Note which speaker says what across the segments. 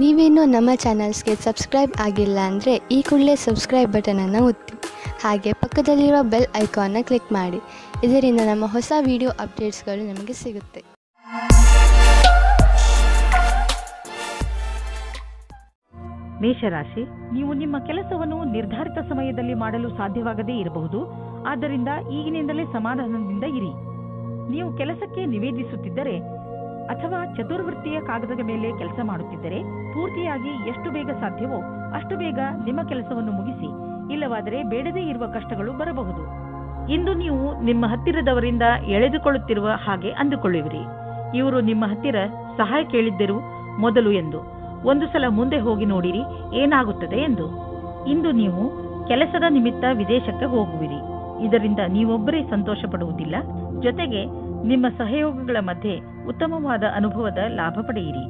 Speaker 1: ನೀವೇನೂ ನಮ್ಮ ಚಾನಲ್ಸ್ಗೆ ಸಬ್ಸ್ಕ್ರೈಬ್ ಆಗಿಲ್ಲ ಅಂದರೆ ಈ ಕೂಡಲೇ ಸಬ್ಸ್ಕ್ರೈಬ್ ಬಟನನ್ನು ಒತ್ತಿ ಹಾಗೆ ಪಕ್ಕದಲ್ಲಿರುವ ಬೆಲ್ ಐಕಾನ್ನ ಕ್ಲಿಕ್ ಮಾಡಿ. ಇದರಿಂದ ನಮ್ಮ ಹೊಸ ವಿಡಿಯೋ ಅಪ್ಡೇಟ್ಸ್ಗಳು ನಿಮಗೆ ಸಿಗುತ್ತೆ.
Speaker 2: ಮೇಷರಾಶಿ, ನೀವು ನಿಮ್ಮ ಕೆಲಸವನ್ನು ನಿರ್ಧಾರಿತ ಸಮಯದಲ್ಲಿ ಮಾಡಲು ಸಾಧ್ಯವಾಗದೇ ಇರಬಹುದು. ಆದ್ದರಿಂದ ಈಗಿನಿಂದಲೇ ಸಮಾಧಾನದಿಂದ ಇರಿ. ನೀವು ಕೆಲಸಕ್ಕೆ ನಿವೇದಿಸುತ್ತಿದ್ದರೆ ಅಥವಾ ಚತುರ್ವೃತ್ತಿಯ ಕಾಗದದ ಮೇಲೆ ಕೆಲಸ ಮಾಡುತ್ತಿದ್ದರೆ ಪೂರ್ತಿಯಾಗಿ ಎಷ್ಟು ಬೇಗ ಸಾಧ್ಯವೋ ಅಷ್ಟು ಬೇಗ ನಿಮ್ಮ ಕೆಲಸವನ್ನು ಮುಗಿಸಿ. ಇಲ್ಲವಾದರೆ ಬೇಡದೇ ಇರುವ ಕಷ್ಟಗಳು ಬರಬಹುದು. ಇಂದು ನೀವು ನಿಮ್ಮ ಹತ್ತಿರದವರಿಂದ ಎಳೆದುಕೊಳ್ಳುತ್ತಿರುವ ಹಾಗೆ ಅಂದುಕೊಳ್ಳುವಿರಿ. ಇವರು ನಿಮ್ಮ ಹತ್ತಿರ ಸಹಾಯ ಕೇಳಿದ್ದರು ಮೊದಲು ಎಂದು. ಒಂದು ಸಲ ಮುಂದೆ ಹೋಗಿ ನೋಡಿರಿ ಏನಾಗುತ್ತದೆ ಎಂದು. ಇಂದು ನೀವು ಕೆಲಸದ ನಿಮಿತ್ತ ವಿದೇಶಕ್ಕೆ ಹೋಗುವಿರಿ. ಇದರಿಂದ ನೀವೊಬ್ಬರೇ ಸಂತೋಷ ಪಡುವುದಿಲ್ಲ, ಜೊತೆಗೆ ನಿಮ್ಮ ಸಹಯೋಗಗಳ ಮಧ್ಯೆ ಉತ್ತಮವಾದ ಅನುಭವದ ಲಾಭ ಪಡೆಯಿರಿ.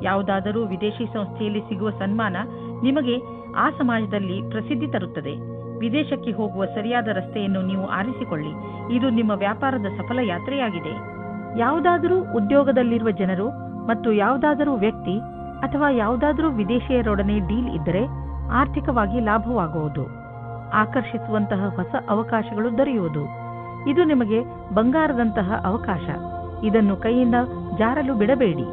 Speaker 2: ಯಾವುದಾದರೂ ವಿದೇಶಿ ಸಂಸ್ಥೆಯಲ್ಲಿ ಸಿಗುವ ಸನ್ಮಾನ ನಿಮಗೆ ಆ ಸಮಾಜದಲ್ಲಿ ಪ್ರಸಿದ್ಧಿ ತರುತ್ತದೆ. ವಿದೇಶಕ್ಕೆ ಹೋಗುವ ಸರಿಯಾದ ರಸ್ತೆಯನ್ನು ನೀವು ಆರಿಸಿಕೊಳ್ಳಿ. ಇದು ನಿಮ್ಮ ವ್ಯಾಪಾರದ ಸಫಲ ಯಾತ್ರೆಯಾಗಿದೆ. ಯಾವುದಾದರೂ ಉದ್ಯೋಗದಲ್ಲಿರುವ ಜನರು ಮತ್ತು ಯಾವುದಾದರೂ ವ್ಯಕ್ತಿ ಅಥವಾ ಯಾವುದಾದರೂ ವಿದೇಶಿಯರೊಡನೆ ಡೀಲ್ ಇದ್ದರೆ ಆರ್ಥಿಕವಾಗಿ ಲಾಭವಾಗುವುದು. ಆಕರ್ಷಿಸುವಂತಹ ಹೊಸ ಅವಕಾಶಗಳು ದೊರೆಯುವುದು. ಇದು ನಿಮಗೆ ಬಂಗಾರದಂತಹ ಅವಕಾಶ. ಇದನ್ನು ಕೈಯಿಂದ ಜಾರಲು ಬಿಡಬೇಡಿ.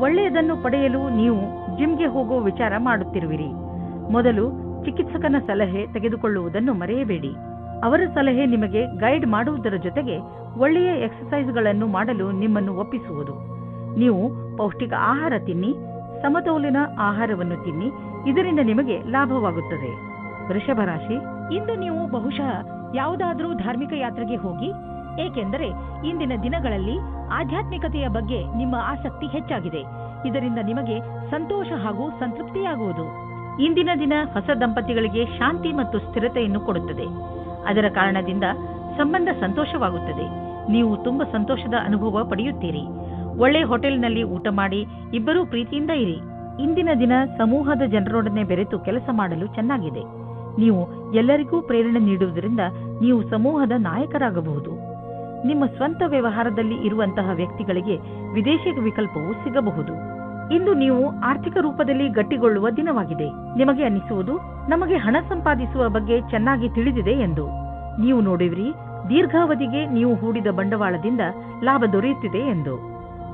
Speaker 2: ಒಳ್ಳೆಯದನ್ನು ಪಡೆಯಲು ನೀವು ಜಿಮ್ಗೆ ಹೋಗುವ ವಿಚಾರ ಮಾಡುತ್ತಿರುವಿರಿ. ಮೊದಲು ಚಿಕಿತ್ಸಕನ ಸಲಹೆ ತೆಗೆದುಕೊಳ್ಳುವುದನ್ನು ಮರೆಯಬೇಡಿ. ಅವರ ಸಲಹೆ ನಿಮಗೆ ಗೈಡ್ ಮಾಡುವುದರ ಜೊತೆಗೆ ಒಳ್ಳೆಯ ಎಕ್ಸರ್ಸೈಸ್ಗಳನ್ನು ಮಾಡಲು ನಿಮ್ಮನ್ನು ಒಪ್ಪಿಸುವುದು. ನೀವು ಪೌಷ್ಟಿಕ ಆಹಾರ ತಿನ್ನಿ, ಸಮತೋಲಿತ ಆಹಾರವನ್ನು ತಿನ್ನಿ. ಇದರಿಂದ ನಿಮಗೆ ಲಾಭವಾಗುತ್ತದೆ. ವೃಷಭ ರಾಶಿ, ಇಂದು ನೀವು ಬಹುಶಃ ಯಾವುದಾದರೂ ಧಾರ್ಮಿಕ ಯಾತ್ರೆಗೆ ಹೋಗಿ. ಏಕೆಂದರೆ ಇಂದಿನ ದಿನಗಳಲ್ಲಿ ಆಧ್ಯಾತ್ಮಿಕತೆಯ ಬಗ್ಗೆ ನಿಮ್ಮ ಆಸಕ್ತಿ ಹೆಚ್ಚಾಗಿದೆ. ಇದರಿಂದ ನಿಮಗೆ ಸಂತೋಷ ಹಾಗೂ ಸಂತೃಪ್ತಿಯಾಗುವುದು. ಇಂದಿನ ದಿನ ಹೊಸ ದಂಪತಿಗಳಿಗೆ ಶಾಂತಿ ಮತ್ತು ಸ್ಥಿರತೆಯನ್ನು ಕೊಡುತ್ತದೆ. ಅದರ ಕಾರಣದಿಂದ ಸಂಬಂಧ ಸಂತೋಷವಾಗುತ್ತದೆ. ನೀವು ತುಂಬಾ ಸಂತೋಷದ ಅನುಭವ ಪಡೆಯುತ್ತೀರಿ. ಒಳ್ಳೆ ಹೋಟೆಲ್ನಲ್ಲಿ ಊಟ ಮಾಡಿ ಇಬ್ಬರೂ ಪ್ರೀತಿಯಿಂದ ಇರಿ. ಇಂದಿನ ದಿನ ಸಮೂಹದ ಜನರೊಡನೆ ಬೆರೆತು ಕೆಲಸ ಮಾಡಲು ಚೆನ್ನಾಗಿದೆ. ನೀವು ಎಲ್ಲರಿಗೂ ಪ್ರೇರಣೆ ನೀಡುವುದರಿಂದ ನೀವು ಸಮೂಹದ ನಾಯಕರಾಗಬಹುದು. ನಿಮ್ಮ ಸ್ವಂತ ವ್ಯವಹಾರದಲ್ಲಿ ಇರುವಂತಹ ವ್ಯಕ್ತಿಗಳಿಗೆ ವಿದೇಶಿ ವಿಕಲ್ಪವು ಸಿಗಬಹುದು. ಇಂದು ನೀವು ಆರ್ಥಿಕ ರೂಪದಲ್ಲಿ ಗಟ್ಟಿಗೊಳ್ಳುವ ದಿನವಾಗಿದೆ. ನಿಮಗೆ ಅನ್ನಿಸುವುದು ನಮಗೆ ಹಣ ಸಂಪಾದಿಸುವ ಬಗ್ಗೆ ಚೆನ್ನಾಗಿ ತಿಳಿದಿದೆ ಎಂದು. ನೀವು ನೋಡುವಿರಿ ದೀರ್ಘಾವಧಿಗೆ ನೀವು ಹೂಡಿದ ಬಂಡವಾಳದಿಂದ ಲಾಭ ದೊರೆಯುತ್ತಿದೆ ಎಂದು.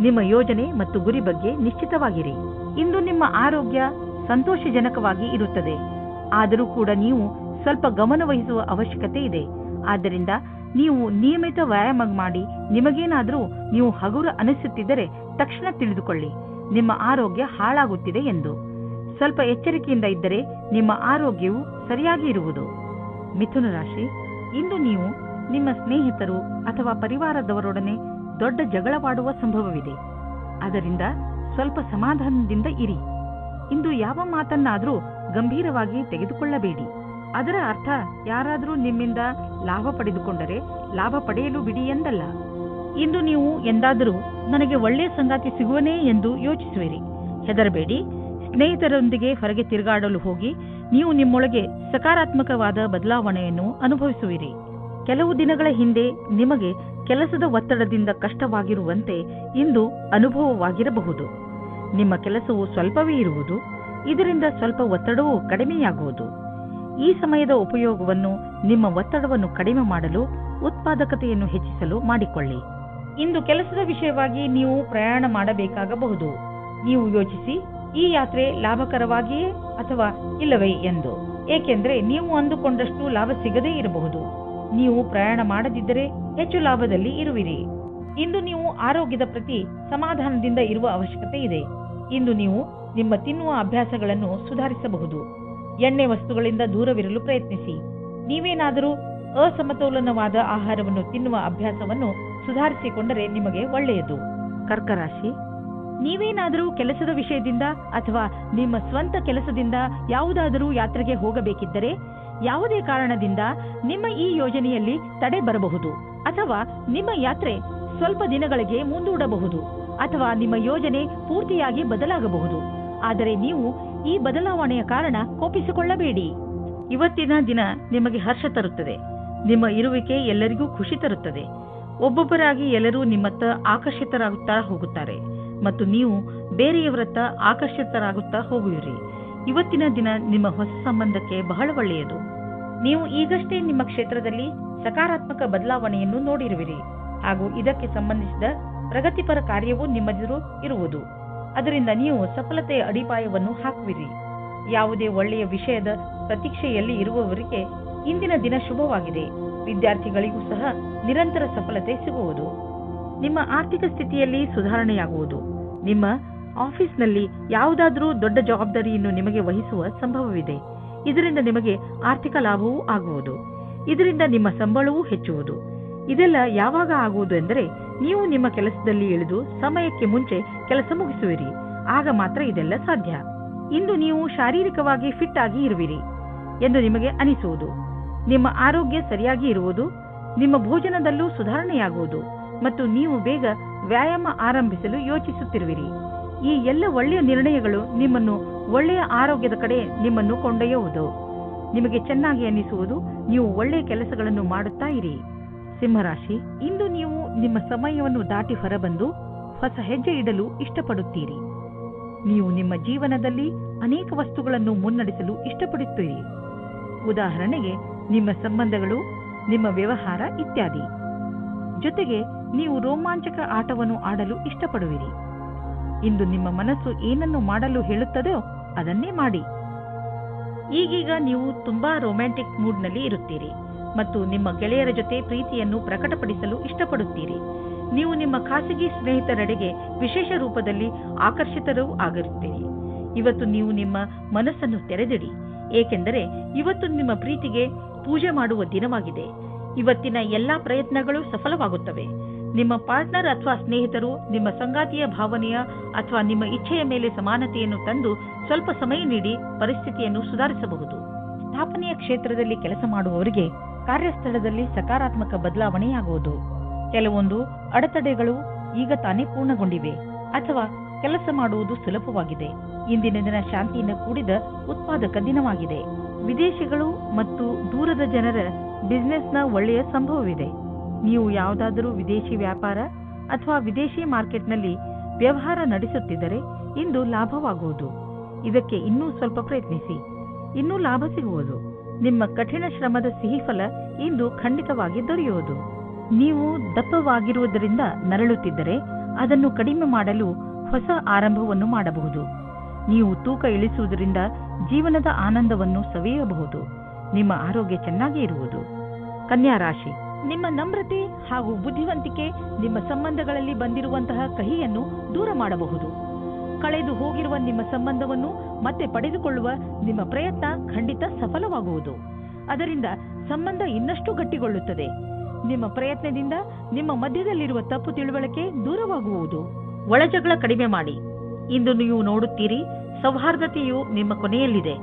Speaker 2: ನಿಮ್ಮ ಯೋಜನೆ ಮತ್ತು ಗುರಿ ಬಗ್ಗೆ ನಿಶ್ಚಿತವಾಗಿರಿ. ಇಂದು ನಿಮ್ಮ ಆರೋಗ್ಯ ಸಂತೋಷಜನಕವಾಗಿ ಇರುತ್ತದೆ. ಆದರೂ ಕೂಡ ನೀವು ಸ್ವಲ್ಪ ಗಮನ ವಹಿಸುವ ಅವಶ್ಯಕತೆ ಇದೆ. ಆದ್ದರಿಂದ ನೀವು ನಿಯಮಿತ ವ್ಯಾಯಾಮ ಮಾಡಿ. ನಿಮಗೇನಾದರೂ ನೀವು ಹಗುರ ಅನಿಸುತ್ತಿದ್ದರೆ ತಕ್ಷಣ ತಿಳಿದುಕೊಳ್ಳಿ ನಿಮ್ಮ ಆರೋಗ್ಯ ಹಾಳಾಗುತ್ತಿದೆ ಎಂದು. ಸ್ವಲ್ಪ ಎಚ್ಚರಿಕೆಯಿಂದ ಇದ್ದರೆ ನಿಮ್ಮ ಆರೋಗ್ಯವು ಸರಿಯಾಗಿ ಇರುವುದು. ಮಿಥುನ ರಾಶಿ, ಇಂದು ನೀವು ನಿಮ್ಮ ಸ್ನೇಹಿತರು ಅಥವಾ ಪರಿವಾರದವರೊಡನೆ ದೊಡ್ಡ ಜಗಳವಾಡುವ ಸಂಭವವಿದೆ. ಅದರಿಂದ ಸ್ವಲ್ಪ ಸಮಾಧಾನದಿಂದ ಇರಿ. ಇಂದು ಯಾವ ಮಾತನ್ನಾದರೂ ಗಂಭೀರವಾಗಿ ತೆಗೆದುಕೊಳ್ಳಬೇಡಿ. ಅದರ ಅರ್ಥ ಯಾರಾದರೂ ನಿಮ್ಮಿಂದ ಲಾಭ ಪಡೆದುಕೊಂಡರೆ ಲಾಭ ಪಡೆಯಲು ಬಿಡಿ ಎಂದಲ್ಲ. ಇಂದು ನೀವು ಎಂದಾದರೂ ನನಗೆ ಒಳ್ಳೆಯ ಸಂಗಾತಿ ಸಿಗುವನೇ ಎಂದು ಯೋಚಿಸುವಿರಿ. ಹೆದರಬೇಡಿ. ಸ್ನೇಹಿತರೊಂದಿಗೆ ಹೊರಗೆ ತಿರುಗಾಡಲು ಹೋಗಿ ನೀವು ನಿಮ್ಮೊಳಗೆ ಸಕಾರಾತ್ಮಕವಾದ ಬದಲಾವಣೆಯನ್ನು ಅನುಭವಿಸುವಿರಿ. ಕೆಲವು ದಿನಗಳ ಹಿಂದೆ ನಿಮಗೆ ಕೆಲಸದ ಒತ್ತಡದಿಂದ ಕಷ್ಟವಾಗಿರುವಂತೆ ಇಂದು ಅನುಭವವಾಗಿರಬಹುದು. ನಿಮ್ಮ ಕೆಲಸವು ಸ್ವಲ್ಪವೇ ಇರುವುದು. ಇದರಿಂದ ಸ್ವಲ್ಪ ಒತ್ತಡವೂ ಕಡಿಮೆಯಾಗುವುದು. ಈ ಸಮಯದ ಉಪಯೋಗವನ್ನು ನಿಮ್ಮ ಒತ್ತಡವನ್ನು ಕಡಿಮೆ ಮಾಡಲು, ಉತ್ಪಾದಕತೆಯನ್ನು ಹೆಚ್ಚಿಸಲು ಮಾಡಿಕೊಳ್ಳಿ. ಇಂದು ಕೆಲಸದ ವಿಷಯವಾಗಿ ನೀವು ಪ್ರಯಾಣ ಮಾಡಬೇಕಾಗಬಹುದು. ನೀವು ಯೋಚಿಸಿ ಈ ಯಾತ್ರೆ ಲಾಭಕರವಾಗಿಯೇ ಅಥವಾ ಇಲ್ಲವೇ ಎಂದು. ಏಕೆಂದರೆ ನೀವು ಅಂದುಕೊಂಡಷ್ಟು ಲಾಭ ಸಿಗದೇ ಇರಬಹುದು. ನೀವು ಪ್ರಯಾಣ ಮಾಡದಿದ್ದರೆ ಹೆಚ್ಚು ಲಾಭದಲ್ಲಿ ಇರುವಿರಿ. ಇಂದು ನೀವು ಆರೋಗ್ಯದ ಪ್ರತಿ ಸಮಾಧಾನದಿಂದ ಇರುವ ಅವಶ್ಯಕತೆ ಇದೆ. ಇಂದು ನೀವು ನಿಮ್ಮ ತಿನ್ನುವ ಅಭ್ಯಾಸಗಳನ್ನು ಸುಧಾರಿಸಬಹುದು. ಎಣ್ಣೆ ವಸ್ತುಗಳಿಂದ ದೂರವಿರಲು ಪ್ರಯತ್ನಿಸಿ. ನೀವೇನಾದರೂ ಅಸಮತೋಲನವಾದ ಆಹಾರವನ್ನು ತಿನ್ನುವ ಅಭ್ಯಾಸವನ್ನು ಸುಧಾರಿಸಿಕೊಂಡರೆ ನಿಮಗೆ ಒಳ್ಳೆಯದು. ಕರ್ಕ ರಾಶಿ, ನೀವೇನಾದರೂ ಕೆಲಸದ ವಿಷಯದಿಂದ ಅಥವಾ ನಿಮ್ಮ ಸ್ವಂತ ಕೆಲಸದಿಂದ ಯಾವುದಾದರೂ ಯಾತ್ರೆಗೆ ಹೋಗಬೇಕಿದ್ದರೆ ಯಾವುದೇ ಕಾರಣದಿಂದ ನಿಮ್ಮ ಈ ಯೋಜನೆಯಲ್ಲಿ ತಡೆ ಬರಬಹುದು. ಅಥವಾ ನಿಮ್ಮ ಯಾತ್ರೆ ಸ್ವಲ್ಪ ದಿನಗಳಿಗೆ ಮುಂದೂಡಬಹುದು. ಅಥವಾ ನಿಮ್ಮ ಯೋಜನೆ ಪೂರ್ತಿಯಾಗಿ ಬದಲಾಗಬಹುದು. ಆದರೆ ನೀವು ಈ ಬದಲಾವಣೆಯ ಕಾರಣ ಕೋಪಿಸಿಕೊಳ್ಳಬೇಡಿ. ಇವತ್ತಿನ ದಿನ ನಿಮಗೆ ಹರ್ಷ ತರುತ್ತದೆ. ನಿಮ್ಮ ಇರುವಿಕೆ ಎಲ್ಲರಿಗೂ ಖುಷಿ ತರುತ್ತದೆ. ಒಬ್ಬೊಬ್ಬರಾಗಿ ಎಲ್ಲರೂ ನಿಮ್ಮತ್ತ ಆಕರ್ಷಿತರಾಗುತ್ತಾ ಹೋಗುತ್ತಾರೆ. ಮತ್ತು ನೀವು ಬೇರೆಯವರತ್ತ ಆಕರ್ಷಿತರಾಗುತ್ತಾ ಹೋಗುವಿರಿ. ಇವತ್ತಿನ ದಿನ ನಿಮ್ಮ ಹೊಸ ಸಂಬಂಧಕ್ಕೆ ಬಹಳ ಒಳ್ಳೆಯದು. ನೀವು ಈಗಷ್ಟೇ ನಿಮ್ಮ ಕ್ಷೇತ್ರದಲ್ಲಿ ಸಕಾರಾತ್ಮಕ ಬದಲಾವಣೆಯನ್ನು ನೋಡಿರುವಿರಿ ಹಾಗೂ ಇದಕ್ಕೆ ಸಂಬಂಧಿಸಿದ ಪ್ರಗತಿಪರ ಕಾರ್ಯವೂ ನಿಮ್ಮೆದುರು ಇರುವುದು. ಅದರಿಂದ ನೀವು ಸಫಲತೆಯ ಅಡಿಪಾಯವನ್ನು ಹಾಕುವಿರಿ. ಯಾವುದೇ ಒಳ್ಳೆಯ ವಿಷಯದ ಪ್ರತೀಕ್ಷೆಯಲ್ಲಿ ಇರುವವರಿಗೆ ಇಂದಿನ ದಿನ ಶುಭವಾಗಿದೆ. ವಿದ್ಯಾರ್ಥಿಗಳಿಗೂ ಸಹ ನಿರಂತರ ಸಫಲತೆ ಸಿಗುವುದು. ನಿಮ್ಮ ಆರ್ಥಿಕ ಸ್ಥಿತಿಯಲ್ಲಿ ಸುಧಾರಣೆಯಾಗುವುದು. ನಿಮ್ಮ ಆಫೀಸ್ನಲ್ಲಿ ಯಾವುದಾದರೂ ದೊಡ್ಡ ಜವಾಬ್ದಾರಿಯನ್ನು ನಿಮಗೆ ವಹಿಸುವ ಸಂಭವವಿದೆ. ಇದರಿಂದ ನಿಮಗೆ ಆರ್ಥಿಕ ಲಾಭವೂ ಆಗುವುದು. ಇದರಿಂದ ನಿಮ್ಮ ಸಂಬಳವೂ ಹೆಚ್ಚುವುದು. ಇದೆಲ್ಲ ಯಾವಾಗ ಆಗುವುದು ಎಂದರೆ ನೀವು ನಿಮ್ಮ ಕೆಲಸದಲ್ಲಿ ಇಳಿದು ಸಮಯಕ್ಕೆ ಮುಂಚೆ ಕೆಲಸ ಮುಗಿಸುವಿರಿ. ಆಗ ಮಾತ್ರ ಇದೆಲ್ಲ ಸಾಧ್ಯ. ಇಂದು ನೀವು ಶಾರೀರಿಕವಾಗಿ ಫಿಟ್ ಆಗಿ ಇರುವಿರಿ ಎಂದು ನಿಮಗೆ ಅನಿಸುವುದು. ನಿಮ್ಮ ಆರೋಗ್ಯ ಸರಿಯಾಗಿ ಇರುವುದು. ನಿಮ್ಮ ಭೋಜನದಲ್ಲೂ ಸುಧಾರಣೆಯಾಗುವುದು ಮತ್ತು ನೀವು ಬೇಗ ವ್ಯಾಯಾಮ ಆರಂಭಿಸಲು ಯೋಚಿಸುತ್ತಿರುವಿರಿ. ಈ ಎಲ್ಲ ಒಳ್ಳೆಯ ನಿರ್ಣಯಗಳು ನಿಮ್ಮನ್ನು ಒಳ್ಳೆಯ ಆರೋಗ್ಯದ ಕಡೆ ನಿಮ್ಮನ್ನು ಕೊಂಡೊಯ್ಯುವುದು. ನಿಮಗೆ ಚೆನ್ನಾಗಿ ಅನಿಸುವುದು. ನೀವು ಒಳ್ಳೆಯ ಕೆಲಸಗಳನ್ನು ಮಾಡುತ್ತಾ ಇರಿ. ಸಿಂಹರಾಶಿ, ಇಂದು ನೀವು ನಿಮ್ಮ ಸಮಯವನ್ನು ದಾಟಿ ಹೊರಬಂದು ಹೊಸ ಹೆಜ್ಜೆ ಇಡಲು ಇಷ್ಟಪಡುತ್ತೀರಿ. ನೀವು ನಿಮ್ಮ ಜೀವನದಲ್ಲಿ ಅನೇಕ ವಸ್ತುಗಳನ್ನು ಮುನ್ನಡೆಸಲು ಇಷ್ಟಪಡುತ್ತೀರಿ. ಉದಾಹರಣೆಗೆ ನಿಮ್ಮ ಸಂಬಂಧಗಳು, ನಿಮ್ಮ ವ್ಯವಹಾರ ಇತ್ಯಾದಿ. ಜೊತೆಗೆ ನೀವು ರೋಮಾಂಚಕ ಆಟವನ್ನು ಆಡಲು ಇಷ್ಟಪಡುವಿರಿ. ಇಂದು ನಿಮ್ಮ ಮನಸ್ಸು ಏನನ್ನು ಮಾಡಲು ಹೇಳುತ್ತದೋ ಅದನ್ನೇ ಮಾಡಿ. ಈಗೀಗ ನೀವು ತುಂಬಾ ರೊಮ್ಯಾಂಟಿಕ್ ಮೂಡ್ನಲ್ಲಿ ಇರುತ್ತೀರಿ ಮತ್ತು ನಿಮ್ಮ ಗೆಳೆಯರ ಜೊತೆ ಪ್ರೀತಿಯನ್ನು ಪ್ರಕಟಪಡಿಸಲು ಇಷ್ಟಪಡುತ್ತೀರಿ. ನೀವು ನಿಮ್ಮ ಖಾಸಗಿ ಸ್ನೇಹಿತರೆಡೆಗೆ ವಿಶೇಷ ರೂಪದಲ್ಲಿ ಆಕರ್ಷಿತರೂ ಆಗಿರುತ್ತೀರಿ. ಇವತ್ತು ನೀವು ನಿಮ್ಮ ಮನಸ್ಸನ್ನು ತೆರೆದಿಡಿ, ಏಕೆಂದರೆ ಇವತ್ತು ನಿಮ್ಮ ಪ್ರೀತಿಗೆ ಪೂಜೆ ಮಾಡುವ ದಿನವಾಗಿದೆ. ಇವತ್ತಿನ ಎಲ್ಲಾ ಪ್ರಯತ್ನಗಳು ಸಫಲವಾಗುತ್ತವೆ. ನಿಮ್ಮ ಪಾರ್ಟ್ನರ್ ಅಥವಾ ಸ್ನೇಹಿತರು ನಿಮ್ಮ ಸಂಗಾತಿಯ ಭಾವನೆಯ ಅಥವಾ ನಿಮ್ಮ ಇಚ್ಛೆಯ ಮೇಲೆ ಸಮಾನತೆಯನ್ನು ತಂದು ಸ್ವಲ್ಪ ಸಮಯ ನೀಡಿ ಪರಿಸ್ಥಿತಿಯನ್ನು ಸುಧಾರಿಸಬಹುದು. ಸ್ಥಾಪನೆಯ ಕ್ಷೇತ್ರದಲ್ಲಿ ಕೆಲಸ ಮಾಡುವವರಿಗೆ ಕಾರ್ಯಸ್ಥಳದಲ್ಲಿ ಸಕಾರಾತ್ಮಕ ಬದಲಾವಣೆಯಾಗುವುದು. ಕೆಲವೊಂದು ಅಡೆತಡೆಗಳು ಈಗ ತಾನೇ ಪೂರ್ಣಗೊಂಡಿವೆ ಅಥವಾ ಕೆಲಸ ಮಾಡುವುದು ಸುಲಭವಾಗಿದೆ. ಇಂದಿನ ದಿನ ಶಾಂತಿಯಿಂದ ಕೂಡಿದ ಉತ್ಪಾದಕ ದಿನವಾಗಿದೆ. ವಿದೇಶಿಗಳು ಮತ್ತು ದೂರದ ಜನರ ಬಿಸಿನೆಸ್ನ ಒಳ್ಳೆಯ ಸಂಭವವಿದೆ. ನೀವು ಯಾವುದಾದರೂ ವಿದೇಶಿ ವ್ಯಾಪಾರ ಅಥವಾ ವಿದೇಶಿ ಮಾರ್ಕೆಟ್ನಲ್ಲಿ ವ್ಯವಹಾರ ನಡೆಸುತ್ತಿದ್ದರೆ ಇಂದು ಲಾಭವಾಗುವುದು. ಇದಕ್ಕೆ ಇನ್ನೂ ಸ್ವಲ್ಪ ಪ್ರಯತ್ನಿಸಿ, ಇನ್ನೂ ಲಾಭ ಸಿಗುವುದು. ನಿಮ್ಮ ಕಠಿಣ ಶ್ರಮದ ಸಿಹಿ ಫಲ ಇಂದು ಖಂಡಿತವಾಗಿ ದೊರೆಯುವುದು. ನೀವು ದಪ್ಪವಾಗಿರುವುದರಿಂದ ನರಳುತ್ತಿದ್ದರೆ ಅದನ್ನು ಕಡಿಮೆ ಮಾಡಲು ಹೊಸ ಆರಂಭವನ್ನು ಮಾಡಬಹುದು. ನೀವು ತೂಕ ಇಳಿಸುವುದರಿಂದ ಜೀವನದ ಆನಂದವನ್ನು ಸವಿಯಬಹುದು. ನಿಮ್ಮ ಆರೋಗ್ಯ ಚೆನ್ನಾಗಿ ಇರುವುದು. ಕನ್ಯಾ ರಾಶಿ, ನಿಮ್ಮ ನಮ್ರತೆ ಹಾಗೂ ಬುದ್ಧಿವಂತಿಕೆ ನಿಮ್ಮ ಸಂಬಂಧಗಳಲ್ಲಿ ಬಂದಿರುವಂತಹ ಕಹಿಯನ್ನು ದೂರ ಮಾಡಬಹುದು. ಕಳೆದು ಹೋಗಿರುವ ನಿಮ್ಮ ಸಂಬಂಧವನ್ನು ಮತ್ತೆ ಪಡೆದುಕೊಳ್ಳುವ ನಿಮ್ಮ ಪ್ರಯತ್ನ ಖಂಡಿತ ಸಫಲವಾಗುವುದು. ಅದರಿಂದ ಸಂಬಂಧ ಇನ್ನಷ್ಟು ಗಟ್ಟಿಗೊಳ್ಳುತ್ತದೆ. ನಿಮ್ಮ ಪ್ರಯತ್ನದಿಂದ ನಿಮ್ಮ ಮಧ್ಯದಲ್ಲಿರುವ ತಪ್ಪು ತಿಳುವಳಿಕೆ ದೂರವಾಗುವುದು. ಒಳಜಗಳ ಕಡಿಮೆ ಮಾಡಿ. ಇಂದು ನೀವು ನೋಡುತ್ತೀರಿ, ಸೌಹಾರ್ದತೆಯು ನಿಮ್ಮ ಕೊನೆಯಲ್ಲಿದೆ.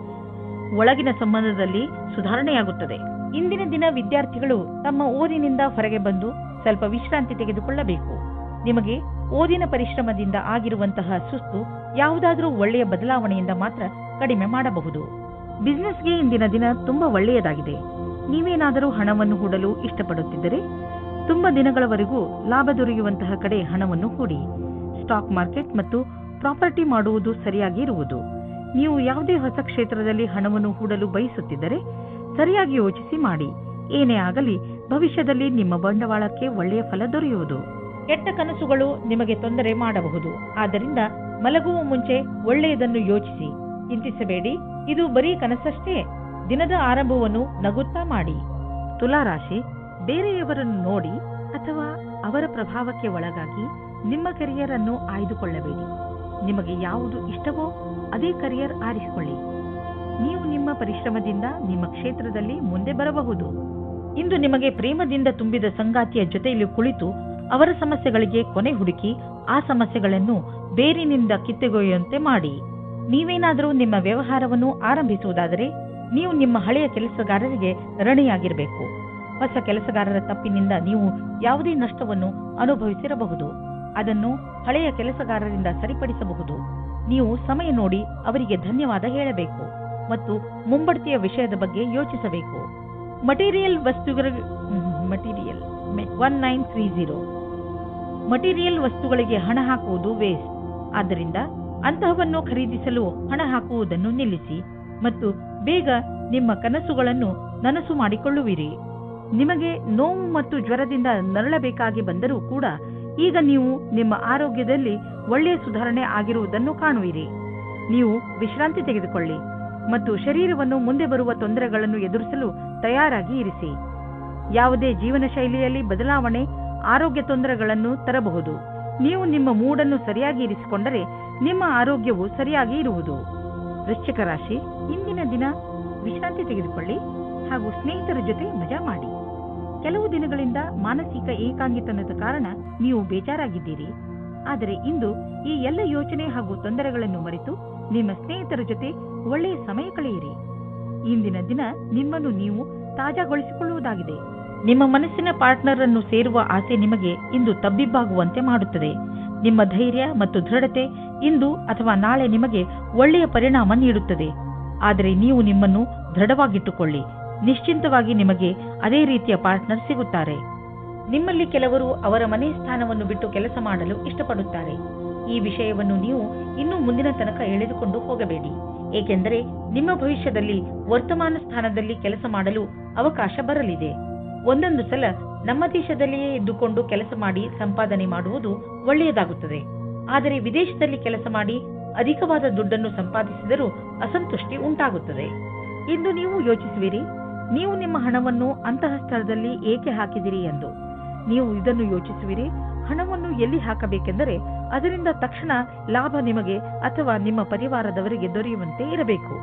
Speaker 2: ಒಳಗಿನ ಸಂಬಂಧದಲ್ಲಿ ಸುಧಾರಣೆಯಾಗುತ್ತದೆ. ಇಂದಿನ ದಿನ ವಿದ್ಯಾರ್ಥಿಗಳು ತಮ್ಮ ಓದಿನಿಂದ ಹೊರಗೆ ಬಂದು ಸ್ವಲ್ಪ ವಿಶ್ರಾಂತಿ ತೆಗೆದುಕೊಳ್ಳಬೇಕು. ನಿಮಗೆ ಓದಿನ ಪರಿಶ್ರಮದಿಂದ ಆಗಿರುವಂತಹ ಸುಸ್ತು ಯಾವುದಾದರೂ ಒಳ್ಳೆಯ ಬದಲಾವಣೆಯಿಂದ ಮಾತ್ರ ಕಡಿಮೆ ಮಾಡಬಹುದು. ಬಿಸಿನೆಸ್ಗೆ ಇಂದಿನ ದಿನ ತುಂಬಾ ಒಳ್ಳೆಯದಾಗಿದೆ. ನೀವೇನಾದರೂ ಹಣವನ್ನು ಹೂಡಲು ಇಷ್ಟಪಡುತ್ತಿದ್ದರೆ ತುಂಬಾ ದಿನಗಳವರೆಗೂ ಲಾಭ ದೊರೆಯುವಂತಹ ಕಡೆ ಹಣವನ್ನು ಹೂಡಿ. ಸ್ಟಾಕ್ ಮಾರ್ಕೆಟ್ ಮತ್ತು ಪ್ರಾಪರ್ಟಿ ಮಾಡುವುದು ಸರಿಯಾಗಿ ಇರುವುದು. ನೀವು ಯಾವುದೇ ಹೊಸ ಕ್ಷೇತ್ರದಲ್ಲಿ ಹಣವನ್ನು ಹೂಡಲು ಬಯಸುತ್ತಿದ್ದರೆ ಸರಿಯಾಗಿ ಯೋಚಿಸಿ ಮಾಡಿ. ಏನೇ ಆಗಲಿ ಭವಿಷ್ಯದಲ್ಲಿ ನಿಮ್ಮ ಬಂಡವಾಳಕ್ಕೆ ಒಳ್ಳೆಯ ಫಲ ದೊರೆಯುವುದು. ಕೆಟ್ಟ ಕನಸುಗಳು ನಿಮಗೆ ತೊಂದರೆ ಮಾಡಬಹುದು. ಆದ್ದರಿಂದ ಮಲಗುವ ಮುಂಚೆ ಒಳ್ಳೆಯದನ್ನು ಯೋಚಿಸಿ. ಚಿಂತಿಸಬೇಡಿ, ಇದು ಬರೀ ಕನಸಷ್ಟೇ. ದಿನದ ಆರಂಭವನ್ನು ನಗುತ್ತಾ ಮಾಡಿ. ತುಲಾರಾಶಿ, ಬೇರೆಯವರನ್ನು ನೋಡಿ ಅಥವಾ ಅವರ ಪ್ರಭಾವಕ್ಕೆ ಒಳಗಾಗಿ ನಿಮ್ಮ ಕರಿಯರ್ ಅನ್ನು ಆಯ್ದುಕೊಳ್ಳಬೇಡಿ. ನಿಮಗೆ ಯಾವುದು ಇಷ್ಟವೋ ಅದೇ ಕರಿಯರ್ ಆರಿಸಿಕೊಳ್ಳಿ. ನೀವು ನಿಮ್ಮ ಪರಿಶ್ರಮದಿಂದ ನಿಮ್ಮ ಕ್ಷೇತ್ರದಲ್ಲಿ ಮುಂದೆ ಬರಬಹುದು. ಇಂದು ನಿಮಗೆ ಪ್ರೇಮದಿಂದ ತುಂಬಿದ ಸಂಗಾತಿಯ ಜೊತೆಯಲ್ಲಿ ಕುಳಿತು ಅವರ ಸಮಸ್ಯೆಗಳಿಗೆ ಕೊನೆ ಹುಡುಕಿ ಆ ಸಮಸ್ಯೆಗಳನ್ನು ಬೇರಿನಿಂದ ಕಿತ್ತುಗೊಯ್ಯುವಂತೆ ಮಾಡಿ. ನೀವೇನಾದರೂ ನಿಮ್ಮ ವ್ಯವಹಾರವನ್ನು ಆರಂಭಿಸುವುದಾದರೆ ನೀವು ನಿಮ್ಮ ಹಳೆಯ ಕೆಲಸಗಾರರಿಗೆ ಋಣಿಯಾಗಿರಬೇಕು. ಹೊಸ ಕೆಲಸಗಾರರ ತಪ್ಪಿನಿಂದ ನೀವು ಯಾವುದೇ ನಷ್ಟವನ್ನು ಅನುಭವಿಸಿರಬಹುದು. ಅದನ್ನು ಹಳೆಯ ಕೆಲಸಗಾರರಿಂದ ಸರಿಪಡಿಸಬಹುದು. ನೀವು ಸಮಯ ನೋಡಿ ಅವರಿಗೆ ಧನ್ಯವಾದ ಹೇಳಬೇಕು ಮತ್ತು ಮುಂಬಡ್ತಿಯ ವಿಷಯದ ಬಗ್ಗೆ ಯೋಚಿಸಬೇಕು. ಮಟೀರಿಯಲ್ ವಸ್ತುಗಳಿಗೆ ಹಣ ಹಾಕುವುದು ವೇಸ್ಟ್. ಆದ್ದರಿಂದ ಅಂತಹವನ್ನು ಖರೀದಿಸಲು ಹಣ ಹಾಕುವುದನ್ನು ನಿಲ್ಲಿಸಿ ಮತ್ತು ಬೇಗ ನಿಮ್ಮ ಕನಸುಗಳನ್ನು ನನಸು ಮಾಡಿಕೊಳ್ಳುವಿರಿ. ನಿಮಗೆ ನೋವು ಮತ್ತು ಜ್ವರದಿಂದ ನರಳಬೇಕಾಗಿ ಬಂದರೂ ಕೂಡ ಈಗ ನೀವು ನಿಮ್ಮ ಆರೋಗ್ಯದಲ್ಲಿ ಒಳ್ಳೆಯ ಸುಧಾರಣೆ ಆಗಿರುವುದನ್ನು ಕಾಣುವಿರಿ. ನೀವು ವಿಶ್ರಾಂತಿ ತೆಗೆದುಕೊಳ್ಳಿ ಮತ್ತು ಶರೀರವನ್ನು ಮುಂದೆ ಬರುವ ತೊಂದರೆಗಳನ್ನು ಎದುರಿಸಲು ತಯಾರಾಗಿ ಇರಿಸಿ. ಯಾವುದೇ ಜೀವನ ಶೈಲಿಯಲ್ಲಿ ಬದಲಾವಣೆ ಆರೋಗ್ಯ ತೊಂದರೆಗಳನ್ನು ತರಬಹುದು. ನೀವು ನಿಮ್ಮ ಮೂಡನ್ನು ಸರಿಯಾಗಿ ಇರಿಸಿಕೊಂಡರೆ ನಿಮ್ಮ ಆರೋಗ್ಯವು ಸರಿಯಾಗಿ ಇರುವುದು. ವೃಶ್ಚಿಕ ರಾಶಿ, ಇಂದಿನ ದಿನ ವಿಶ್ರಾಂತಿ ತೆಗೆದುಕೊಳ್ಳಿ ಹಾಗೂ ಸ್ನೇಹಿತರ ಜೊತೆ ಮಜಾ ಮಾಡಿ. ಕೆಲವು ದಿನಗಳಿಂದ ಮಾನಸಿಕ ಏಕಾಂಗಿತನದ ಕಾರಣ ನೀವು ಬೇಜಾರಾಗಿದ್ದೀರಿ. ಆದರೆ ಇಂದು ಈ ಎಲ್ಲ ಯೋಚನೆ ಹಾಗೂ ತೊಂದರೆಗಳನ್ನು ಮರೆತು ನಿಮ್ಮ ಸ್ನೇಹಿತರ ಜೊತೆ ಒಳ್ಳೆಯ ಸಮಯ ಕಳೆಯಿರಿ. ಇಂದಿನ ದಿನ ನಿಮ್ಮನ್ನು ನೀವು ತಾಜಾಗೊಳಿಸಿಕೊಳ್ಳುವುದಾಗಿದೆ. ನಿಮ್ಮ ಮನಸ್ಸಿನ ಪಾರ್ಟ್ನರ್ ಅನ್ನು ಸೇರುವ ಆಸೆ ನಿಮಗೆ ಇಂದು ತಬ್ಬಿಬ್ಬಾಗುವಂತೆ ಮಾಡುತ್ತದೆ. ನಿಮ್ಮ ಧೈರ್ಯ ಮತ್ತು ದೃಢತೆ ಇಂದು ಅಥವಾ ನಾಳೆ ನಿಮಗೆ ಒಳ್ಳೆಯ ಪರಿಣಾಮ ನೀಡುತ್ತದೆ. ಆದರೆ ನೀವು ನಿಮ್ಮನ್ನು ದೃಢವಾಗಿಟ್ಟುಕೊಳ್ಳಿ. ನಿಶ್ಚಿಂತವಾಗಿ ನಿಮಗೆ ಅದೇ ರೀತಿಯ ಪಾರ್ಟ್ನರ್ ಸಿಗುತ್ತಾರೆ. ನಿಮ್ಮಲ್ಲಿ ಕೆಲವರು ಅವರ ಮನೆ ಸ್ಥಾನವನ್ನು ಬಿಟ್ಟು ಕೆಲಸ ಮಾಡಲು ಇಷ್ಟಪಡುತ್ತಾರೆ. ಈ ವಿಷಯವನ್ನು ನೀವು ಇನ್ನೂ ಮುಂದಿನ ತನಕ ಎಳೆದುಕೊಂಡು ಹೋಗಬೇಡಿ, ಏಕೆಂದರೆ ನಿಮ್ಮ ಭವಿಷ್ಯದಲ್ಲಿ ವರ್ತಮಾನ ಸ್ಥಾನದಲ್ಲಿ ಕೆಲಸ ಮಾಡಲು ಅವಕಾಶ ಬರಲಿದೆ. ಒಂದೊಂದು ಸಲ ನಮ್ಮ ದೇಶದಲ್ಲಿಯೇ ಇದ್ದುಕೊಂಡು ಕೆಲಸ ಮಾಡಿ ಸಂಪಾದನೆ ಮಾಡುವುದು ಒಳ್ಳೆಯದಾಗುತ್ತದೆ. ಆದರೆ ವಿದೇಶದಲ್ಲಿ ಕೆಲಸ ಮಾಡಿ ಅಧಿಕವಾದ ದುಡ್ಡನ್ನು ಸಂಪಾದಿಸಿದರೂ ಅಸಂತುಷ್ಟಿ ಉಂಟಾಗುತ್ತದೆ. ಇಂದು ನೀವು ಯೋಚಿಸುವಿರಿ, ನೀವು ನಿಮ್ಮ ಹಣವನ್ನು ಅಂತಹ ಸ್ಥಳದಲ್ಲಿ ಏಕೆ ಹಾಕಿದಿರಿ ಎಂದು. ನೀವು ಇದನ್ನು ಯೋಚಿಸುವಿರಿ, ಹಣವನ್ನು ಎಲ್ಲಿ ಹಾಕಬೇಕೆಂದರೆ ಅದರಿಂದ ತಕ್ಷಣ ಲಾಭ ನಿಮಗೆ ಅಥವಾ ನಿಮ್ಮ ಪರಿವಾರದವರಿಗೆ ದೊರೆಯುವಂತೆ ಇರಬೇಕು.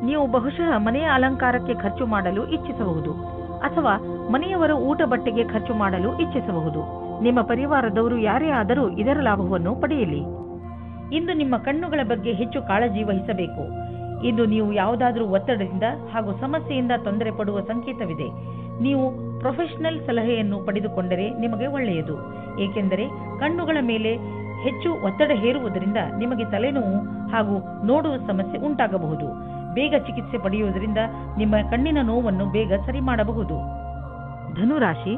Speaker 2: ನೀವು ಬಹುಶಃ ಮನೆಯ ಅಲಂಕಾರಕ್ಕೆ ಖರ್ಚು ಮಾಡಲು ಇಚ್ಛಿಸಬಹುದು ಅಥವಾ ಮನೆಯವರ ಊಟ ಬಟ್ಟೆಗೆ ಖರ್ಚು ಮಾಡಲು ಇಚ್ಛಿಸಬಹುದು. ನಿಮ್ಮ ಪರಿವಾರದವರು ಯಾರೇ ಆದರೂ ಇದರ ಲಾಭವನ್ನು ಪಡೆಯಲಿ. ಇಂದು ನಿಮ್ಮ ಕಣ್ಣುಗಳ ಬಗ್ಗೆ ಹೆಚ್ಚು ಕಾಳಜಿ ವಹಿಸಬೇಕು. ಇಂದು ನೀವು ಯಾವುದಾದರೂ ಒತ್ತಡದಿಂದ ಹಾಗೂ ಸಮಸ್ಯೆಯಿಂದ ತೊಂದರೆ ಪಡುವ ಸಂಕೇತವಿದೆ. ನೀವು ಪ್ರೊಫೆಷನಲ್ ಸಲಹೆಯನ್ನು ಪಡೆದುಕೊಂಡರೆ ನಿಮಗೆ ಒಳ್ಳೆಯದು, ಏಕೆಂದರೆ ಕಣ್ಣುಗಳ ಮೇಲೆ ಹೆಚ್ಚು ಒತ್ತಡ ಹೇರುವುದರಿಂದ ನಿಮಗೆ ತಲೆನೋವು ಹಾಗೂ ನೋಡುವ ಸಮಸ್ಯೆ ಉಂಟಾಗಬಹುದು. ಬೇಗ ಚಿಕಿತ್ಸೆ ಪಡೆಯುವುದರಿಂದ ನಿಮ್ಮ ಕಣ್ಣಿನ ನೋವನ್ನು ಬೇಗ ಸರಿ ಮಾಡಬಹುದು. ಧನುರಾಶಿ,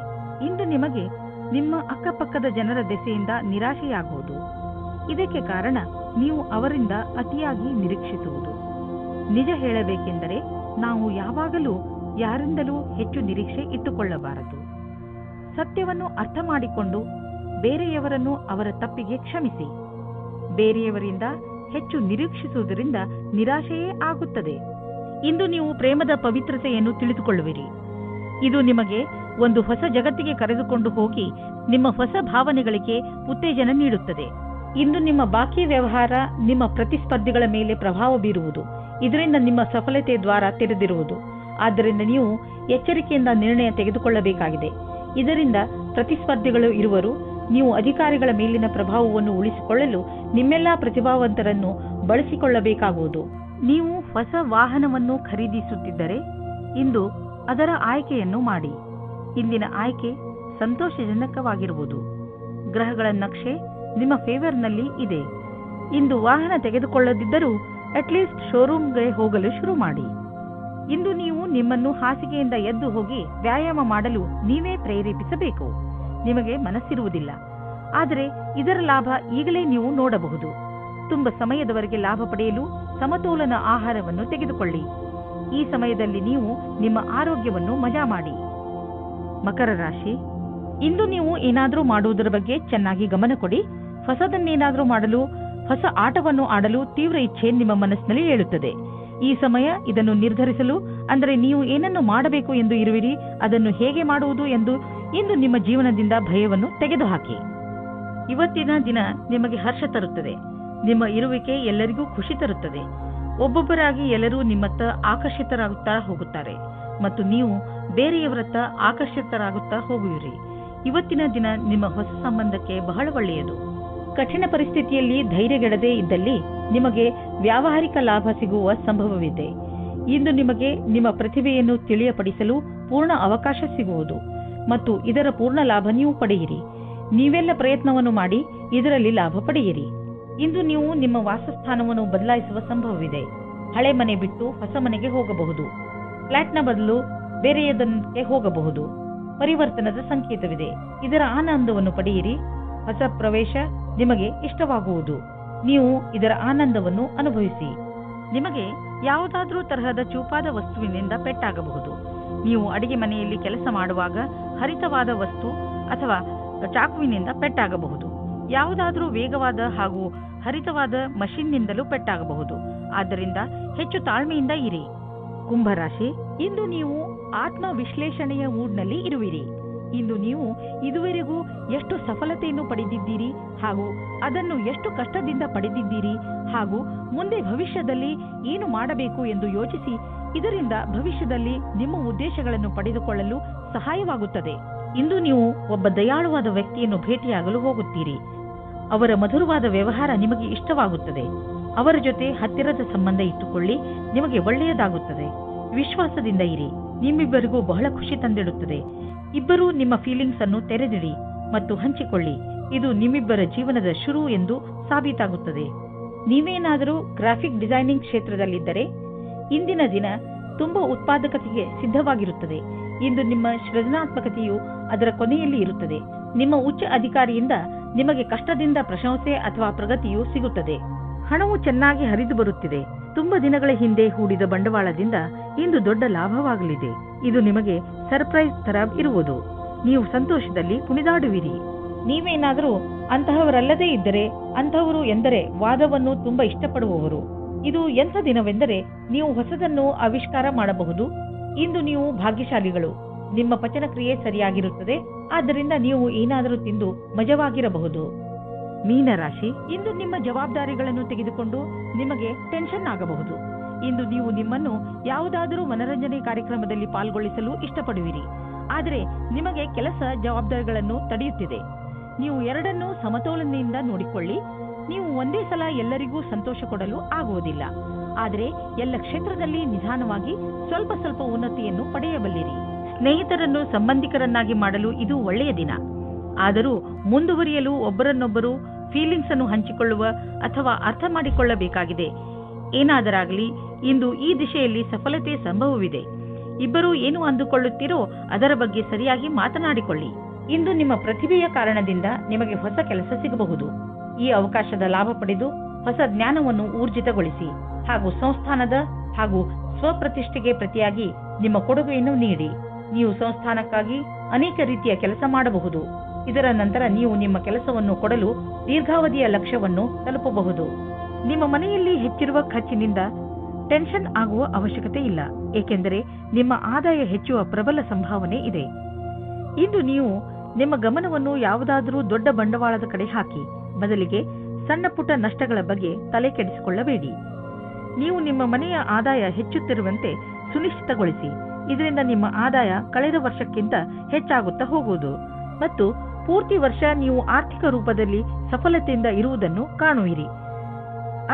Speaker 2: ಇಂದು ನಿಮಗೆ ನಿಮ್ಮ ಅಕ್ಕಪಕ್ಕದ ಜನರ ದೆಸೆಯಿಂದ ನಿರಾಶೆಯಾಗುವುದು. ಇದಕ್ಕೆ ಕಾರಣ ನೀವು ಅವರಿಂದ ಅತಿಯಾಗಿ ನಿರೀಕ್ಷಿಸುವುದು. ನಿಜ ಹೇಳಬೇಕೆಂದರೆ ನಾವು ಯಾವಾಗಲೂ ಯಾರಿಂದಲೂ ಹೆಚ್ಚು ನಿರೀಕ್ಷೆ ಇಟ್ಟುಕೊಳ್ಳಬಾರದು. ಸತ್ಯವನ್ನು ಅರ್ಥ ಮಾಡಿಕೊಂಡು ಬೇರೆಯವರನ್ನು ಅವರ ತಪ್ಪಿಗೆ ಕ್ಷಮಿಸಿ. ಬೇರೆಯವರಿಂದ ಹೆಚ್ಚು ನಿರೀಕ್ಷಿಸುವುದರಿಂದ ನಿರಾಶೆಯೇ ಆಗುತ್ತದೆ. ಇಂದು ನೀವು ಪ್ರೇಮದ ಪವಿತ್ರತೆಯನ್ನು ತಿಳಿದುಕೊಳ್ಳುವಿರಿ. ಇದು ನಿಮಗೆ ಒಂದು ಹೊಸ ಜಗತ್ತಿಗೆ ಕರೆದುಕೊಂಡು ಹೋಗಿ ನಿಮ್ಮ ಹೊಸ ಭಾವನೆಗಳಿಗೆ ಉತ್ತೇಜನ ನೀಡುತ್ತದೆ. ಇಂದು ನಿಮ್ಮ ಬಾಕಿ ವ್ಯವಹಾರ ನಿಮ್ಮ ಪ್ರತಿಸ್ಪರ್ಧಿಗಳ ಮೇಲೆ ಪ್ರಭಾವ ಬೀರುವುದು. ಇದರಿಂದ ನಿಮ್ಮ ಸಫಲತೆ ದ್ವಾರ ತೆರೆದಿರುವುದು. ಆದ್ದರಿಂದ ನೀವು ಎಚ್ಚರಿಕೆಯಿಂದ ನಿರ್ಣಯ ತೆಗೆದುಕೊಳ್ಳಬೇಕಾಗಿದೆ. ಇದರಿಂದ ಪ್ರತಿಸ್ಪರ್ಧಿಗಳು ಇರುವರು. ನೀವು ಅಧಿಕಾರಿಗಳ ಮೇಲಿನ ಪ್ರಭಾವವನ್ನು ಉಳಿಸಿಕೊಳ್ಳಲು ನಿಮ್ಮೆಲ್ಲಾ ಪ್ರತಿಭಾವಂತರನ್ನು ಬಳಸಿಕೊಳ್ಳಬೇಕಾಗುವುದು. ನೀವು ಹೊಸ ವಾಹನವನ್ನು ಖರೀದಿಸುತ್ತಿದ್ದರೆ ಇಂದು ಅದರ ಆಯ್ಕೆಯನ್ನು ಮಾಡಿ. ಇಂದಿನ ಆಯ್ಕೆ ಸಂತೋಷಜನಕವಾಗಿರುವುದು. ಗ್ರಹಗಳ ನಕ್ಷೆ ನಿಮ್ಮ ಫೇವರ್ನಲ್ಲಿ ಇದೆ. ಇಂದು ವಾಹನ ತೆಗೆದುಕೊಳ್ಳದಿದ್ದರೂ ಅಟ್ಲೀಸ್ಟ್ ಶೋರೂಮ್ಗೆ ಹೋಗಲು ಶುರು ಮಾಡಿ. ಇಂದು ನೀವು ನಿಮ್ಮನ್ನು ಹಾಸಿಗೆಯಿಂದ ಎದ್ದು ಹೋಗಿ ವ್ಯಾಯಾಮ ಮಾಡಲು ನೀವೇ ಪ್ರೇರೇಪಿಸಬೇಕು. ನಿಮಗೆ ಮನಸ್ಸಿರುವುದಿಲ್ಲ, ಆದರೆ ಇದರ ಲಾಭ ಈಗಲೇ ನೀವು ನೋಡಬಹುದು. ತುಂಬ ಸಮಯದವರೆಗೆ ಲಾಭ ಪಡೆಯಲು ಸಮತೋಲನ ಆಹಾರವನ್ನು ತೆಗೆದುಕೊಳ್ಳಿ. ಈ ಸಮಯದಲ್ಲಿ ನೀವು ನಿಮ್ಮ ಆರೋಗ್ಯವನ್ನು ಮಜಾ ಮಾಡಿ. ಮಕರ ರಾಶಿ, ಇಂದು ನೀವು ಏನಾದರೂ ಮಾಡುವುದರ ಬಗ್ಗೆ ಚೆನ್ನಾಗಿ ಗಮನ ಕೊಡಿ. ಹೊಸದನ್ನೇನಾದರೂ ಮಾಡಲು, ಹೊಸ ಆಟವನ್ನು ಆಡಲು ತೀವ್ರ ಇಚ್ಛೆ ನಿಮ್ಮ ಮನಸ್ಸಿನಲ್ಲಿ ಏಳುತ್ತದೆ. ಈ ಸಮಯ ಇದನ್ನು ನಿರ್ಧರಿಸಲು, ಅಂದರೆ ನೀವು ಏನನ್ನು ಮಾಡಬೇಕು ಎಂದು ಇರುವಿರಿ, ಅದನ್ನು ಹೇಗೆ ಮಾಡುವುದು ಎಂದು ಇಂದು ನಿಮ್ಮ ಜೀವನದಿಂದ ಭಯವನ್ನು ತೆಗೆದುಹಾಕಿ. ಇವತ್ತಿನ ದಿನ ನಿಮಗೆ ಹರ್ಷ ತರುತ್ತದೆ. ನಿಮ್ಮ ಇರುವಿಕೆ ಎಲ್ಲರಿಗೂ ಖುಷಿ ತರುತ್ತದೆ. ಒಬ್ಬೊಬ್ಬರಾಗಿ ಎಲ್ಲರೂ ನಿಮ್ಮತ್ತ ಆಕರ್ಷಿತರಾಗುತ್ತಾ ಹೋಗುತ್ತಾರೆ ಮತ್ತು ನೀವು ಬೇರೆಯವರತ್ತ ಆಕರ್ಷಿತರಾಗುತ್ತಾ ಹೋಗುವಿರಿ. ಇವತ್ತಿನ ದಿನ ನಿಮ್ಮ ಹೊಸ ಸಂಬಂಧಕ್ಕೆ ಬಹಳ ಒಳ್ಳೆಯದು. ಕಠಿಣ ಪರಿಸ್ಥಿತಿಯಲ್ಲಿ ಧೈರ್ಯಗೆಡದೇ ಇದ್ದಲ್ಲಿ ನಿಮಗೆ ವ್ಯಾವಹಾರಿಕ ಲಾಭ ಸಿಗುವ ಸಂಭವವಿದೆ. ಇಂದು ನಿಮಗೆ ನಿಮ್ಮ ಪ್ರತಿಭೆಯನ್ನು ತಿಳಿಯಪಡಿಸಲು ಪೂರ್ಣ ಅವಕಾಶ ಸಿಗುವುದು ಮತ್ತು ಇದರ ಪೂರ್ಣ ಲಾಭ ನೀವು ಪಡೆಯಿರಿ. ನೀವೆಲ್ಲ ಪ್ರಯತ್ನವನ್ನು ಮಾಡಿ ಇದರಲ್ಲಿ ಲಾಭ ಪಡೆಯಿರಿ. ಇಂದು ನೀವು ನಿಮ್ಮ ವಾಸಸ್ಥಾನವನ್ನು ಬದಲಾಯಿಸುವ ಸಂಭವವಿದೆ. ಹಳೆ ಮನೆ ಬಿಟ್ಟು ಹೊಸ ಮನೆಗೆ ಹೋಗಬಹುದು. ಫ್ಲಾಟ್ನ ಬದಲು ಬೇರೆಯದಕ್ಕೆ ಹೋಗಬಹುದು. ಪರಿವರ್ತನದ ಸಂಕೇತವಿದೆ. ಇದರ ಆನಂದವನ್ನು ಪಡೆಯಿರಿ. ಹೊಸ ಪ್ರವೇಶ ನಿಮಗೆ ಇಷ್ಟವಾಗುವುದು. ನೀವು ಇದರ ಆನಂದವನ್ನು ಅನುಭವಿಸಿ. ನಿಮಗೆ ಯಾವುದಾದ್ರೂ ತರಹದ ಚೂಪಾದ ವಸ್ತುವಿನಿಂದ ಪೆಟ್ಟಾಗಬಹುದು. ನೀವು ಅಡಿಗೆ ಮನೆಯಲ್ಲಿ ಕೆಲಸ ಮಾಡುವಾಗ ಹರಿತವಾದ ವಸ್ತು ಅಥವಾ ಚಾಕುವಿನಿಂದ ಪೆಟ್ಟಾಗಬಹುದು. ಯಾವುದಾದ್ರೂ ವೇಗವಾದ ಹಾಗೂ ಹರಿತವಾದ ಮಷಿನ್ನಿಂದಲೂ ಪೆಟ್ಟಾಗಬಹುದು. ಆದ್ದರಿಂದ ಹೆಚ್ಚು ತಾಳ್ಮೆಯಿಂದ ಇರಿ. ಕುಂಭರಾಶಿ, ಇಂದು ನೀವು ಆತ್ಮ ವಿಶ್ಲೇಷಣೆಯ ಮೂಡ್ನಲ್ಲಿ ಇರುವಿರಿ. ಇಂದು ನೀವು ಇದುವರೆಗೂ ಎಷ್ಟು ಸಫಲತೆಯನ್ನು ಪಡೆದಿದ್ದೀರಿ ಹಾಗೂ ಅದನ್ನು ಎಷ್ಟು ಕಷ್ಟದಿಂದ ಪಡೆದಿದ್ದೀರಿ ಹಾಗೂ ಮುಂದೆ ಭವಿಷ್ಯದಲ್ಲಿ ಏನು ಮಾಡಬೇಕು ಎಂದು ಯೋಚಿಸಿ ಇದರಿಂದ ಭವಿಷ್ಯದಲ್ಲಿ ನಿಮ್ಮ ಉದ್ದೇಶಗಳನ್ನು ಪಡೆದುಕೊಳ್ಳಲು ಸಹಾಯವಾಗುತ್ತದೆ. ಇಂದು ನೀವು ಒಬ್ಬ ದಯಾಳುವಾದ ವ್ಯಕ್ತಿಯನ್ನು ಭೇಟಿಯಾಗಲು ಹೋಗುತ್ತೀರಿ. ಅವರ ಮಧುರವಾದ ವ್ಯವಹಾರ ನಿಮಗೆ ಇಷ್ಟವಾಗುತ್ತದೆ. ಅವರ ಜೊತೆ ಹತ್ತಿರದ ಸಂಬಂಧ ಇಟ್ಟುಕೊಳ್ಳಿ, ನಿಮಗೆ ಒಳ್ಳೆಯದಾಗುತ್ತದೆ. ವಿಶ್ವಾಸದಿಂದ ಇರಿ, ನಿಮ್ಮಿಬ್ಬರಿಗೂ ಬಹಳ ಖುಷಿ ತಂದಿಡುತ್ತದೆ. ಇಬ್ಬರೂ ನಿಮ್ಮ ಫೀಲಿಂಗ್ಸ್ ಅನ್ನು ತೆರೆದಿಡಿ ಮತ್ತು ಹಂಚಿಕೊಳ್ಳಿ. ಇದು ನಿಮ್ಮಿಬ್ಬರ ಜೀವನದ ಶುರು ಎಂದು ಸಾಬೀತಾಗುತ್ತದೆ. ನೀವೇನಾದರೂ ಗ್ರಾಫಿಕ್ ಡಿಸೈನಿಂಗ್ ಕ್ಷೇತ್ರದಲ್ಲಿದ್ದರೆ ಇಂದಿನ ದಿನ ತುಂಬಾ ಉತ್ಪಾದಕತೆಗೆ ಸಿದ್ಧವಾಗಿರುತ್ತದೆ. ಇಂದು ನಿಮ್ಮ ಸೃಜನಾತ್ಮಕತೆಯು ಅದರ ಕೊನೆಯಲ್ಲಿ ಇರುತ್ತದೆ. ನಿಮ್ಮ ಉಚ್ಚ ಅಧಿಕಾರಿಯಿಂದ ನಿಮಗೆ ಕಷ್ಟದಿಂದ ಪ್ರಶಂಸೆ ಅಥವಾ ಪ್ರಗತಿಯು ಸಿಗುತ್ತದೆ. ಹಣವು ಚೆನ್ನಾಗಿ ಹರಿದು ಬರುತ್ತಿದೆ. ತುಂಬಾ ದಿನಗಳ ಹಿಂದೆ ಹೂಡಿದ ಬಂಡವಾಳದಿಂದ ಇಂದು ದೊಡ್ಡ ಲಾಭವಾಗಲಿದೆ. ಇದು ನಿಮಗೆ ಸರ್ಪ್ರೈಸ್ ತರ ಇರುವುದು. ನೀವು ಸಂತೋಷದಲ್ಲಿ ಕುಣಿದಾಡುವಿರಿ. ನೀವೇನಾದರೂ ಅಂತಹವರಲ್ಲದೇ ಇದ್ದರೆ ಅಂತಹವರು ಎಂದರೆ ವಾದವನ್ನು ತುಂಬಾ ಇಷ್ಟಪಡುವವರು. ಇದು ಎಂಥ ದಿನವೆಂದರೆ ನೀವು ಹೊಸದನ್ನು ಆವಿಷ್ಕಾರ ಮಾಡಬಹುದು. ಇಂದು ನೀವು ಭಾಗ್ಯಶಾಲಿಗಳು. ನಿಮ್ಮ ಪಚನ ಕ್ರಿಯೆ ಸರಿಯಾಗಿರುತ್ತದೆ. ಆದ್ದರಿಂದ ನೀವು ಏನಾದರೂ ತಿಂದು ಮಜವಾಗಿರಬಹುದು. ಮೀನರಾಶಿ, ಇಂದು ನಿಮ್ಮ ಜವಾಬ್ದಾರಿಗಳನ್ನು ತೆಗೆದುಕೊಂಡು ನಿಮಗೆ ಟೆನ್ಷನ್ ಆಗಬಹುದು. ಇಂದು ನೀವು ನಿಮ್ಮನ್ನು ಯಾವುದಾದರೂ ಮನರಂಜನೆ ಕಾರ್ಯಕ್ರಮದಲ್ಲಿ ಪಾಲ್ಗೊಳಿಸಲು ಇಷ್ಟಪಡುವಿರಿ. ಆದರೆ ನಿಮಗೆ ಕೆಲಸ ಜವಾಬ್ದಾರಿಗಳನ್ನು ತಡೆಯುತ್ತಿದೆ. ನೀವು ಎರಡನ್ನೂ ಸಮತೋಲನೆಯಿಂದ ನೋಡಿಕೊಳ್ಳಿ. ನೀವು ಒಂದೇ ಸಲ ಎಲ್ಲರಿಗೂ ಸಂತೋಷ ಕೊಡಲು ಆಗುವುದಿಲ್ಲ. ಆದರೆ ಎಲ್ಲ ಕ್ಷೇತ್ರದಲ್ಲಿ ನಿಧಾನವಾಗಿ ಸ್ವಲ್ಪ ಸ್ವಲ್ಪ ಉನ್ನತಿಯನ್ನು ಪಡೆಯಬಲ್ಲಿರಿ. ಸ್ನೇಹಿತರನ್ನು ಸಂಬಂಧಿಕರನ್ನಾಗಿ ಮಾಡಲು ಇದು ಒಳ್ಳೆಯ ದಿನ. ಆದರೂ ಮುಂದುವರಿಯಲು ಒಬ್ಬರನ್ನೊಬ್ಬರು ಫೀಲಿಂಗ್ಸ್ ಅನ್ನು ಹಂಚಿಕೊಳ್ಳುವ ಅಥವಾ ಅರ್ಥ ಮಾಡಿಕೊಳ್ಳಬೇಕಾಗಿದೆ. ಏನಾದರಾಗಲಿ ಇಂದು ಈ ದಿಶೆಯಲ್ಲಿ ಸಫಲತೆ ಸಂಭವವಿದೆ. ಇಬ್ಬರೂ ಏನು ಅಂದುಕೊಳ್ಳುತ್ತೀರೋ ಅದರ ಬಗ್ಗೆ ಸರಿಯಾಗಿ ಮಾತನಾಡಿಕೊಳ್ಳಿ. ಇಂದು ನಿಮ್ಮ ಪ್ರತಿಭೆಯ ಕಾರಣದಿಂದ ನಿಮಗೆ ಹೊಸ ಕೆಲಸ ಸಿಗಬಹುದು. ಈ ಅವಕಾಶದ ಲಾಭ ಪಡೆದು ಹೊಸ ಜ್ಞಾನವನ್ನು ಊರ್ಜಿತಗೊಳಿಸಿ ಹಾಗೂ ಸಂಸ್ಥಾನದ ಹಾಗೂ ಸ್ವಪ್ರತಿಷ್ಠೆಗೆ ಪ್ರತಿಯಾಗಿ ನಿಮ್ಮ ಕೊಡುಗೆಯನ್ನು ನೀಡಿ. ನೀವು ಸಂಸ್ಥಾನಕ್ಕಾಗಿ ಅನೇಕ ರೀತಿಯ ಕೆಲಸ ಮಾಡಬಹುದು. ಇದರ ನಂತರ ನೀವು ನಿಮ್ಮ ಕೆಲಸವನ್ನು ಕೊಡಲು ದೀರ್ಘಾವಧಿಯ ಲಕ್ಷ್ಯವನ್ನು ತಲುಪಬಹುದು. ನಿಮ್ಮ ಮನೆಯಲ್ಲಿ ಹೆಚ್ಚಿರುವ ಖರ್ಚಿನಿಂದ ಟೆನ್ಷನ್ ಆಗುವ ಅವಶ್ಯಕತೆ ಇಲ್ಲ, ಏಕೆಂದರೆ ನಿಮ್ಮ ಆದಾಯ ಹೆಚ್ಚುವ ಪ್ರಬಲ ಸಂಭಾವನೆ ಇದೆ. ಇಂದು ನೀವು ನಿಮ್ಮ ಗಮನವನ್ನು ಯಾವುದಾದರೂ ದೊಡ್ಡ ಬಂಡವಾಳದ ಕಡೆ ಹಾಕಿ, ಬದಲಿಗೆ ಸಣ್ಣ ಪುಟ್ಟ ನಷ್ಟಗಳ ಬಗ್ಗೆ ತಲೆ ಕೆಡಿಸಿಕೊಳ್ಳಬೇಡಿ. ನೀವು ನಿಮ್ಮ ಮನೆಯ ಆದಾಯ ಹೆಚ್ಚುತ್ತಿರುವಂತೆ ಸುನಿಶ್ಚಿತಗೊಳಿಸಿ. ಇದರಿಂದ ನಿಮ್ಮ ಆದಾಯ ಕಳೆದ ವರ್ಷಕ್ಕಿಂತ ಹೆಚ್ಚಾಗುತ್ತಾ ಹೋಗುವುದು ಮತ್ತು ಪೂರ್ತಿ ವರ್ಷ ನೀವು ಆರ್ಥಿಕ ರೂಪದಲ್ಲಿ ಸಫಲತೆಯಿಂದ ಇರುವುದನ್ನು ಕಾಣುವಿರಿ.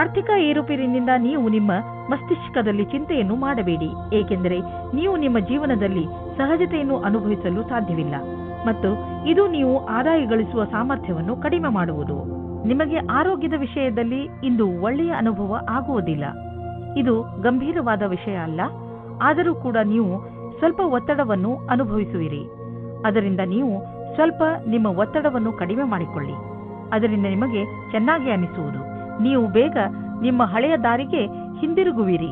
Speaker 2: ಆರ್ಥಿಕ ಏರುಪೇರಿನಿಂದ ನೀವು ನಿಮ್ಮ ಮಸ್ತಿಷ್ಕದಲ್ಲಿ ಚಿಂತೆಯನ್ನು ಮಾಡಬೇಡಿ, ಏಕೆಂದರೆ ನೀವು ನಿಮ್ಮ ಜೀವನದಲ್ಲಿ ಸಹಜತೆಯನ್ನು ಅನುಭವಿಸಲು ಸಾಧ್ಯವಿಲ್ಲ ಮತ್ತು ಇದು ನೀವು ಆದಾಯ ಗಳಿಸುವ ಸಾಮರ್ಥ್ಯವನ್ನು ಕಡಿಮೆ ಮಾಡುವುದು. ನಿಮಗೆ ಆರೋಗ್ಯದ ವಿಷಯದಲ್ಲಿ ಇಂದು ಒಳ್ಳೆಯ ಅನುಭವ ಆಗುವುದಿಲ್ಲ. ಇದು ಗಂಭೀರವಾದ ವಿಷಯ ಅಲ್ಲ, ಆದರೂ ಕೂಡ ನೀವು ಸ್ವಲ್ಪ ಒತ್ತಡವನ್ನು ಅನುಭವಿಸುವಿರಿ. ಅದರಿಂದ ನೀವು ಸ್ವಲ್ಪ ನಿಮ್ಮ ಒತ್ತಡವನ್ನು ಕಡಿಮೆ ಮಾಡಿಕೊಳ್ಳಿ. ಅದರಿಂದ ನಿಮಗೆ ಚೆನ್ನಾಗಿ ಅನಿಸುವುದು. ನೀವು ಬೇಗ ನಿಮ್ಮ ಹಳೆಯ ದಾರಿಗೆ ಹಿಂದಿರುಗುವಿರಿ.